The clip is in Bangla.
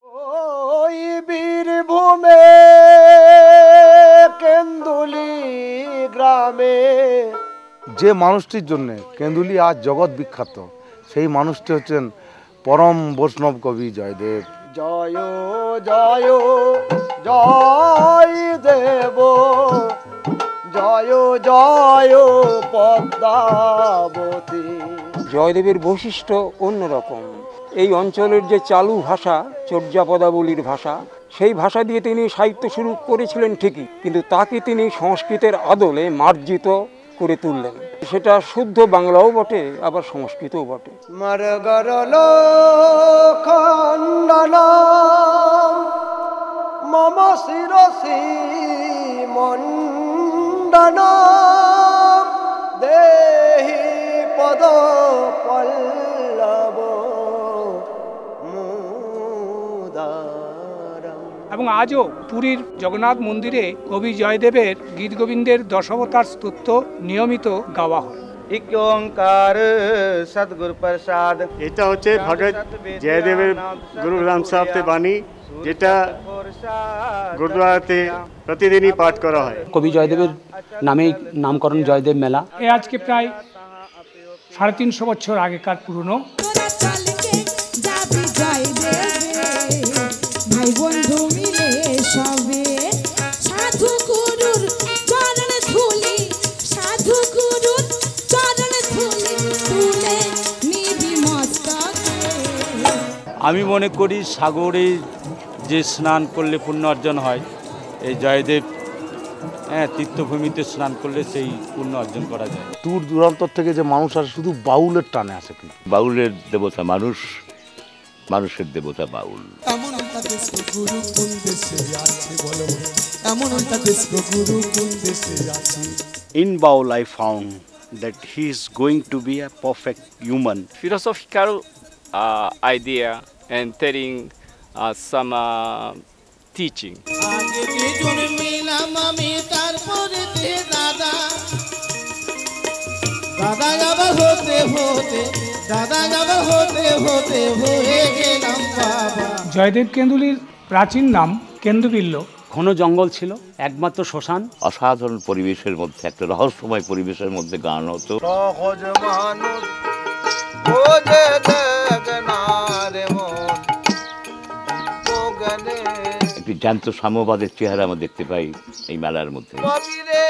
ওই বীরভূমে কেন্দুলি গ্রামে যে মানুষটির জন্য কেন্দুলি আজ জগৎ বিখ্যাত, সেই মানুষটি হচ্ছেন পরম বৈষ্ণব কবি জয়দেব। জয় জয় জয় দেব, জয় জয় পদ্মাবতী। জয়দেবের বৈশিষ্ট্য অন্যরকম। এই অঞ্চলের যে চালু ভাষা, চর্যাপদাবলীর ভাষা, সেই ভাষা দিয়ে তিনি সাহিত্য শুরু করেছিলেন ঠিকই, কিন্তু তাকে তিনি সংস্কৃতের আদলে মার্জিত করে তুললেন। সেটা শুদ্ধ বাংলাও বটে, আবার সংস্কৃতও বটে। মরগরল খণ্ডন মম শিরসি মণ্ডন দেহি পদ পল্লব মুদারম। এবং আজও পুরীর জগন্নাথ মন্দিরে কবি জয়দেবের গীত গোবিন্দের দশাবতার স্তোত্র নিয়মিত গাওয়া হয়। ওঙ্কার সদ্গুরু প্রসাদ। এটা হচ্ছে ভগত জয়দেবের গুরু গ্রন্থ সাহিব তে বাণী, যেটা গুরুদ্বারাতে প্রতিদিনই পাঠ করা হয়। কবি জয়দেবের নামেই নামকরণ জয়দেব মেলা। এ আজকে প্রায় 350 বছর আগেকার পুরনো। ভাই বন্ধু মিলে সবে সাধু গুরুর চরণ ধুলি, সাধু গুরুর চরণ ধুলি তুলে নিবি মস্তকে। আমি মনে করি সাগরে যে স্নান করলে পুণ্য অর্জন হয়, এই জয়দেব তীর্থভূমিতে স্নান করলে সেই পুণ্য অর্জন করা যায়। দূর দূরান্তর থেকে যে মানুষ আসে শুধু বাউলের টানে আসে। কিন্তু বাউলের দেবতা মানুষ, মানুষের দেবতা বাউল। এমন গুরু কোন দেশে আছে বলো, এমন গুরু কোন দেশে আছে। In Baul I found that he is going to be a perfect human. Philosophical idea and telling some teaching. আগে যে জন্মিলাম আমি তারপরে দাদা, দাদা আবার হতে হতে, দাদা আবার হতে হতে হয়ে গেলাম বাবা। জয়দেব কেন্দুলির প্রাচীন নাম কেন্দুবিল্ল। ঘন জঙ্গল ছিল, একমাত্র শ্মশান। অসাধারণ পরিবেশের মধ্যে, একটা রহস্যময় পরিবেশের মধ্যে গান হতো। সহজ মানুষ খোঁজে দেখনা রে মন, একটি জ্যান্ত সাম্যবাদের চেহারা আমরা দেখতে পাই এই মেলার মধ্যে। কবিরে